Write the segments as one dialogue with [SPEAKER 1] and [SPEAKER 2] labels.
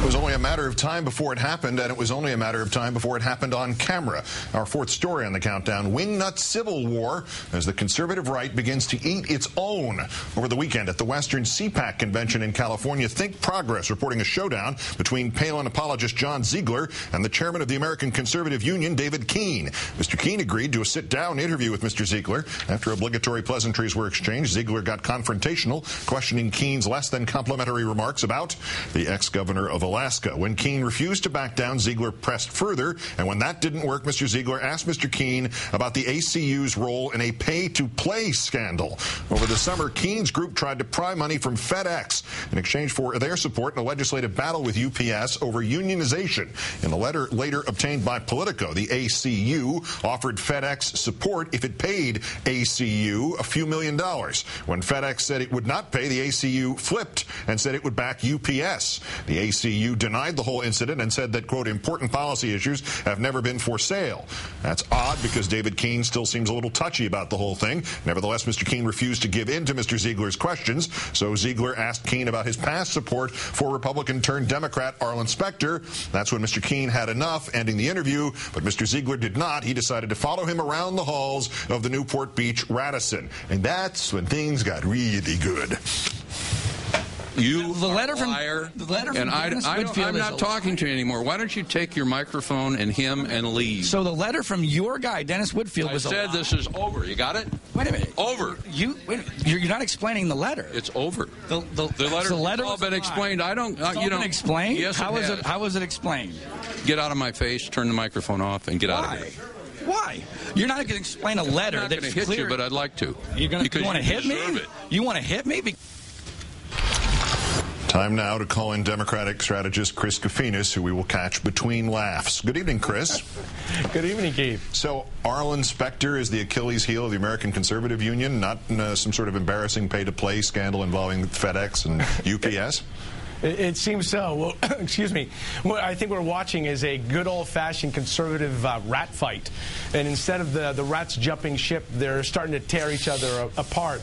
[SPEAKER 1] was only a matter of time before it happened, and it was only a matter of time before it happened on camera. Our fourth story on the countdown, wingnut civil war as the conservative right begins to eat its own. Over the weekend at the Western CPAC convention in California, Think Progress reporting a showdown between Palin apologist John Ziegler and the chairman of the American Conservative Union, David Keene. Mr. Keene agreed to a sit-down interview with Mr. Ziegler. After obligatory pleasantries were exchanged, Ziegler got confrontational, questioning Keene's less than complimentary remarks about the ex-governor of Alaska. When Keene refused to back down, Ziegler pressed further, and when that didn't work, Mr. Ziegler asked Mr. Keene about the ACU's role in a pay-to-play scandal. Over the summer, Keene's group tried to pry money from FedEx in exchange for their support in a legislative battle with UPS over unionization. In a letter later obtained by Politico, the ACU offered FedEx support if it paid ACU a few $1 million. When FedEx said it would not pay, the ACU flipped and said it would back UPS. The ACU denied the whole incident and said that, quote, important policy issues have never been for sale. That's odd because David Keene still seems a little touchy about the whole thing. Nevertheless, Mr. Keene refused to give in to Mr. Ziegler's questions, so Ziegler asked Keene about his past support for Republican-turned-Democrat Arlen Specter. That's when Mr. Keene had enough, ending the interview, but Mr. Ziegler did not. He decided to follow him around the halls of the Newport Beach Radisson. And that's when things got really good.
[SPEAKER 2] You
[SPEAKER 3] the letter from
[SPEAKER 2] liar,
[SPEAKER 3] the letter from
[SPEAKER 2] and I'm not talking to you anymore. Why don't you take your microphone and him and leave?
[SPEAKER 3] So the letter from your guy, Dennis Woodfield, was
[SPEAKER 2] said this is over. You got it?
[SPEAKER 3] Wait a minute.
[SPEAKER 2] Over.
[SPEAKER 3] You're not explaining the letter.
[SPEAKER 2] It's over.
[SPEAKER 3] The letter
[SPEAKER 2] all been explained. I don't.
[SPEAKER 3] It's all been explained.
[SPEAKER 2] Yes,
[SPEAKER 3] how was it explained?
[SPEAKER 2] Get out of my face. Turn the microphone off and get out of here.
[SPEAKER 3] Why? You're not going to explain a letter
[SPEAKER 2] I'm not
[SPEAKER 3] that's
[SPEAKER 2] going to hit
[SPEAKER 3] clear.
[SPEAKER 2] you, but I'd like to.
[SPEAKER 3] You want to hit me? You want to hit me?
[SPEAKER 1] Time now to call in Democratic strategist Chris Kofinas, who we will catch between laughs. Good evening, Chris.
[SPEAKER 4] Good evening, Keith.
[SPEAKER 1] So Arlen Specter is the Achilles heel of the American Conservative Union, not some sort of embarrassing pay-to-play scandal involving FedEx and UPS?
[SPEAKER 4] It seems so. Well, excuse me. What I think we're watching is a good old-fashioned conservative rat fight. And instead of the rats jumping ship, they're starting to tear each other apart.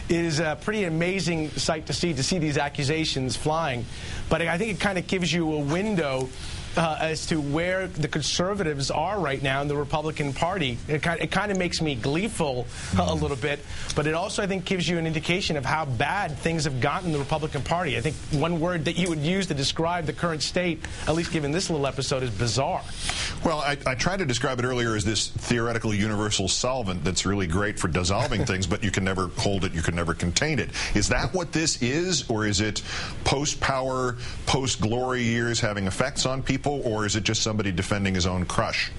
[SPEAKER 4] It is a pretty amazing sight to see these accusations flying. But I think it kind of gives you a window as to where the conservatives are right now in the Republican Party. It kind of makes me gleeful a little bit, but it also, I think, gives you an indication of how bad things have gotten in the Republican Party. I think one word that you would use to describe the current state, at least given this little episode, is bizarre.
[SPEAKER 1] Well, I tried to describe it earlier as this theoretical universal solvent that's really great for dissolving things, but you can never hold it, you can never contain it. Is that what this is, or is it post-power, post-glory years having effects on people? Or is it just somebody defending his own crush?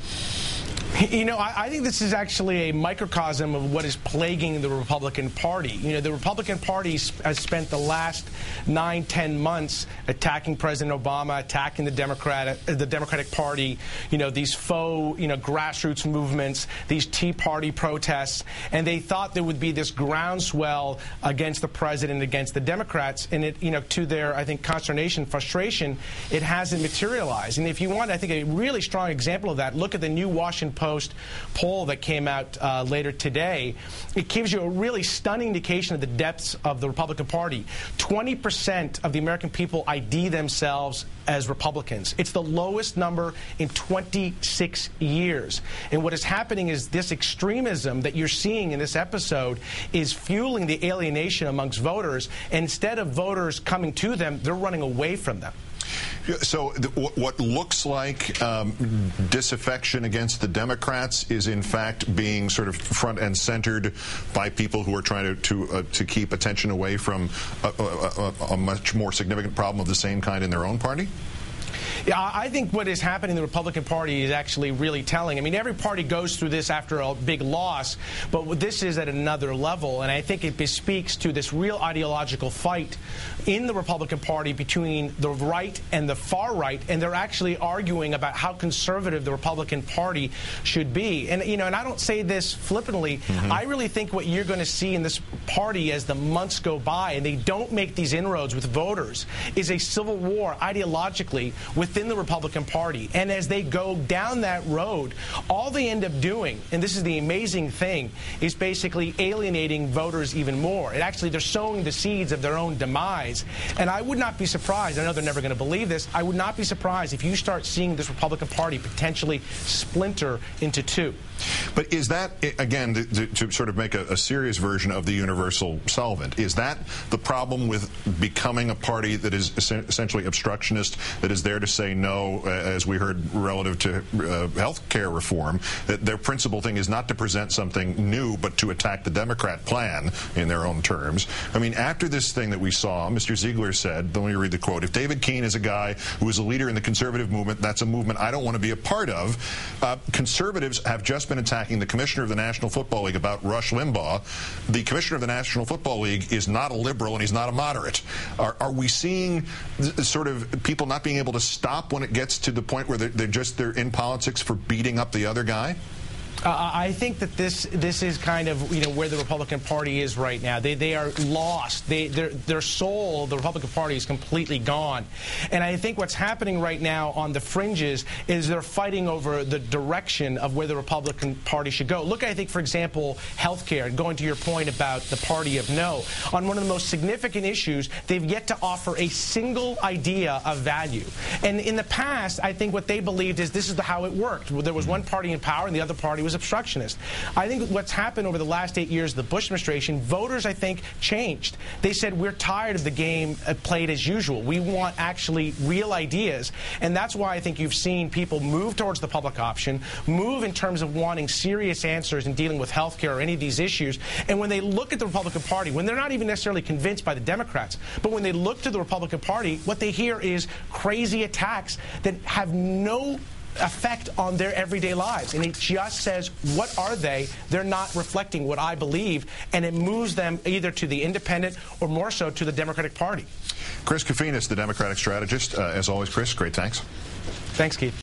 [SPEAKER 4] You know, I think this is actually a microcosm of what is plaguing the Republican Party. You know, the Republican Party has spent the last 9-10 months attacking President Obama, attacking the Democratic Party, you know, these faux, grassroots movements, these Tea Party protests, and they thought there would be this groundswell against the president, against the Democrats, and it, to their, I think, consternation, frustration, it hasn't materialized. And if you want, I think, a really strong example of that, look at the new Washington Post poll that came out later today. It gives you a really stunning indication of the depths of the Republican Party. 20% of the American people ID themselves as Republicans. It's the lowest number in 26 years. And what is happening is this extremism that you're seeing in this episode is fueling the alienation amongst voters. And instead of voters coming to them, they're running away from them.
[SPEAKER 1] So what looks like disaffection against the Democrats is in fact being sort of front and centered by people who are trying to keep attention away from a much more significant problem of the same kind in their own party?
[SPEAKER 4] Yeah, I think what is happening in the Republican Party is actually really telling. I mean, every party goes through this after a big loss, but this is at another level, and I think it bespeaks to this real ideological fight in the Republican Party between the right and the far right, and they're actually arguing about how conservative the Republican Party should be. And, and I don't say this flippantly. I really think what you're going to see in this party as the months go by and they don't make these inroads with voters is a civil war ideologically with within the Republican Party. And as they go down that road, all they end up doing, and this is the amazing thing, is basically alienating voters even more. And actually, they're sowing the seeds of their own demise. And I would not be surprised, I know they're never going to believe this, I would not be surprised if you start seeing this Republican Party potentially splinter into two.
[SPEAKER 1] But is that, again, to sort of make a serious version of the universal solvent, is that the problem with becoming a party that is essentially obstructionist, that is there to say no, as we heard relative to health care reform, that their principal thing is not to present something new, but to attack the Democrat plan in their own terms? I mean, after this thing that we saw, Mr. Ziegler said, let me read the quote, "If David Keene is a guy who is a leader in the conservative movement, that's a movement I don't want to be a part of." Conservatives have just been attacking the commissioner of the National Football League about Rush Limbaugh. The commissioner of the National Football League is not a liberal and he's not a moderate. Are we seeing sort of people not being able to stop when it gets to the point where they're in politics for beating up the other guy?
[SPEAKER 4] I think that this is kind of where the Republican Party is right now. They are lost. Their soul, the Republican Party, is completely gone. And I think what's happening right now on the fringes is they're fighting over the direction of where the Republican Party should go. Look, I think, for example, health care, going to your point about the party of no. On one of the most significant issues, they've yet to offer a single idea of value. And in the past, I think what they believed is this is how it worked. There was one party in power and the other party was obstructionist. I think what's happened over the last 8 years of the Bush administration, voters, I think, changed. They said, we're tired of the game played as usual. We want actually real ideas. And that's why I think you've seen people move towards the public option, move in terms of wanting serious answers in dealing with health care or any of these issues. And when they look at the Republican Party, when they're not even necessarily convinced by the Democrats, but when they look to the Republican Party, what they hear is crazy attacks that have no effect on their everyday lives. And it just says, what are they? They're not reflecting what I believe, and it moves them either to the independent or more so to the Democratic Party.
[SPEAKER 1] Chris Kofinas, the Democratic strategist. As always, Chris, great thanks.
[SPEAKER 4] Thanks, Keith.